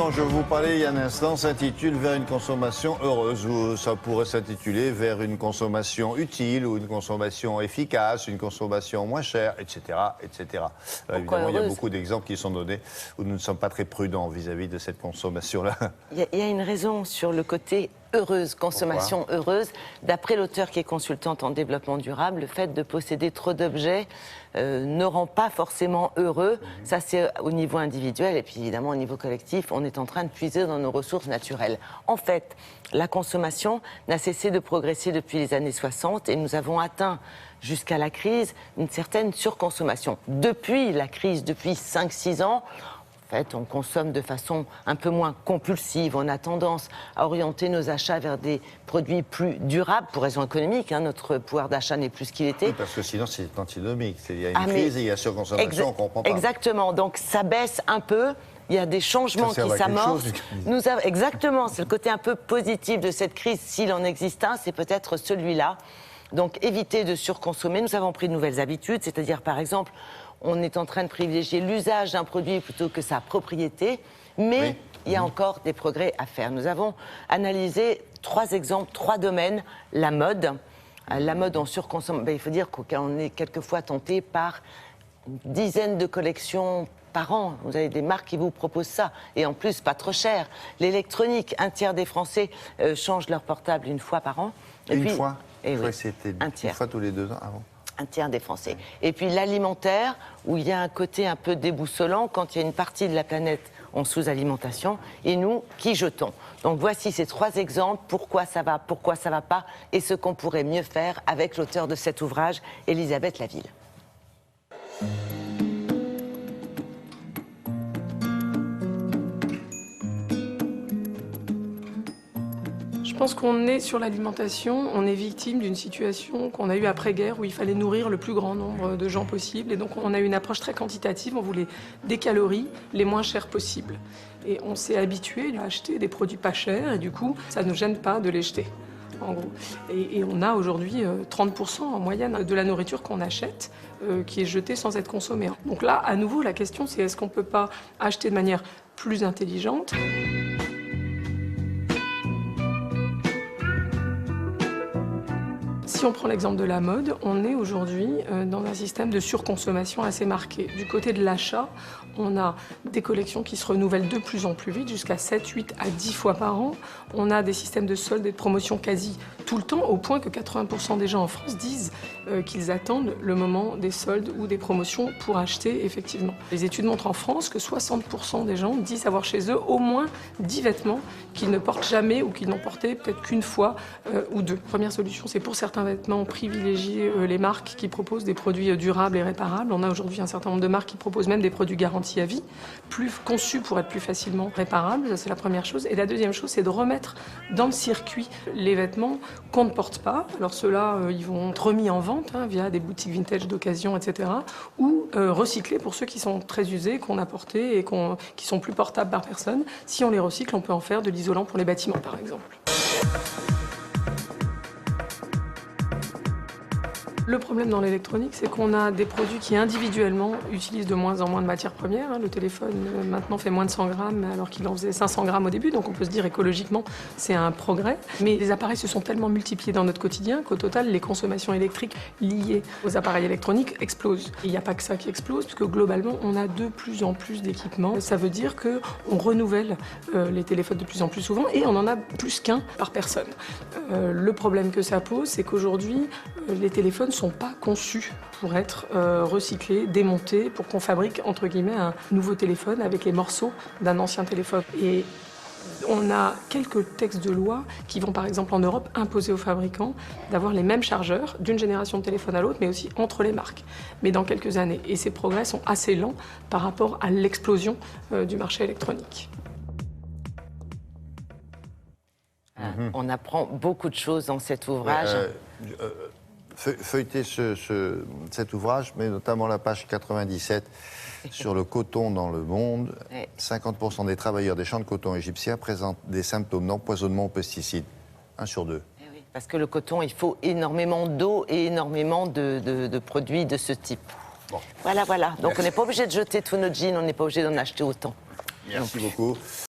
dont je vous parlais il y a un instant s'intitule « Vers une consommation heureuse » ou ça pourrait s'intituler « Vers une consommation utile » ou une consommation efficace, une consommation moins chère, etc. etc. Évidemment, il y a beaucoup d'exemples qui sont donnés où nous ne sommes pas très prudents vis-à-vis de cette consommation-là. Il y a une raison sur le côté heureuse, consommation heureuse. D'après l'auteur qui est consultante en développement durable, le fait de posséder trop d'objets ne rend pas forcément heureux. Ça, c'est au niveau individuel et puis évidemment au niveau collectif, on est en train de puiser dans nos ressources naturelles. En fait, la consommation n'a cessé de progresser depuis les années 60 et nous avons atteint jusqu'à la crise une certaine surconsommation. Depuis la crise, depuis 5-6 ans, en fait, on consomme de façon un peu moins compulsive. On a tendance à orienter nos achats vers des produits plus durables pour raisons économiques. Notre pouvoir d'achat n'est plus ce qu'il était. Oui, parce que sinon, c'est antinomique. Il y a une crise et il y a surconsommation, on ne comprend pas. Exactement. Donc, ça baisse un peu. Il y a des changements qui s'amorcent. Exactement. C'est le côté un peu positif de cette crise, s'il en existe un, c'est peut-être celui-là. Donc, éviter de surconsommer. Nous avons pris de nouvelles habitudes, c'est-à-dire, par exemple, on est en train de privilégier l'usage d'un produit plutôt que sa propriété, mais il y a encore des progrès à faire. Nous avons analysé 3 exemples, 3 domaines. La mode en surconsomme. Il faut dire qu'on est quelquefois tenté par une dizaine de collections par an. Vous avez des marques qui vous proposent ça, et en plus pas trop cher. L'électronique, 1/3 des Français changent leur portable 1 fois par an. Une fois Je crois que c'était 1 fois tous les 2 ans avant. 1/3 des Français. Et puis l'alimentaire, où il y a un côté un peu déboussolant quand il y a une partie de la planète en sous-alimentation, et nous qui jetons. Donc voici ces 3 exemples, pourquoi ça va pas, et ce qu'on pourrait mieux faire avec l'auteur de cet ouvrage, Elisabeth Laville. Je pense qu'on est sur l'alimentation, on est victime d'une situation qu'on a eue après-guerre où il fallait nourrir le plus grand nombre de gens possible. Et donc on a eu une approche très quantitative, on voulait des calories les moins chères possibles. Et on s'est habitué à acheter des produits pas chers et du coup, ça ne nous gêne pas de les jeter, en gros. Et on a aujourd'hui 30% en moyenne de la nourriture qu'on achète qui est jetée sans être consommée. Donc là, à nouveau, la question c'est est-ce qu'on ne peut pas acheter de manière plus intelligente ? Si on prend l'exemple de la mode, on est aujourd'hui dans un système de surconsommation assez marqué. Du côté de l'achat, on a des collections qui se renouvellent de plus en plus vite, jusqu'à 7, 8 à 10 fois par an. On a des systèmes de soldes et de promotions quasi tout le temps, au point que 80% des gens en France disent qu'ils attendent le moment des soldes ou des promotions pour acheter, effectivement. Les études montrent en France que 60% des gens disent avoir chez eux au moins 10 vêtements qu'ils ne portent jamais ou qu'ils n'ont porté peut-être qu'une fois ou 2. Première solution, c'est pour certains vêtements privilégier les marques qui proposent des produits durables et réparables. On a aujourd'hui un certain nombre de marques qui proposent même des produits garantis à vie, plus conçus pour être plus facilement réparables. Ça, c'est la première chose. Et la deuxième chose, c'est de remettre dans le circuit les vêtements qu'on ne porte pas. Alors ceux-là, ils vont être remis en vente via des boutiques vintage d'occasion, etc. Ou recyclés pour ceux qui sont très usés, qu'on a portés et qui sont plus portables par personne. Si on les recycle, on peut en faire de l'isolant pour les bâtiments, par exemple. Le problème dans l'électronique, c'est qu'on a des produits qui individuellement utilisent de moins en moins de matières premières. Le téléphone maintenant fait moins de 100 grammes alors qu'il en faisait 500 grammes au début, donc on peut se dire écologiquement c'est un progrès. Mais les appareils se sont tellement multipliés dans notre quotidien qu'au total les consommations électriques liées aux appareils électroniques explosent. Il n'y a pas que ça qui explose, puisque globalement on a de plus en plus d'équipements. Ça veut dire qu'on renouvelle les téléphones de plus en plus souvent et on en a plus qu'un par personne. Le problème que ça pose, c'est qu'aujourd'hui les téléphones ne sont pas conçus pour être recyclés, démontés, pour qu'on fabrique, entre guillemets, un nouveau téléphone avec les morceaux d'un ancien téléphone. Et on a quelques textes de loi qui vont, par exemple, en Europe, imposer aux fabricants d'avoir les mêmes chargeurs d'une génération de téléphone à l'autre, mais aussi entre les marques, mais dans quelques années. Et ces progrès sont assez lents par rapport à l'explosion du marché électronique. On apprend beaucoup de choses dans cet ouvrage. Feuilleter cet ouvrage, mais notamment la page 97 sur le coton dans le monde. 50% des travailleurs des champs de coton égyptiens présentent des symptômes d'empoisonnement aux pesticides. 1 sur 2. Oui, parce que le coton, il faut énormément d'eau et énormément de produits de ce type. Bon. Voilà. Donc on n'est pas obligé de jeter tous nos jeans, on n'est pas obligé d'en acheter autant. Merci beaucoup.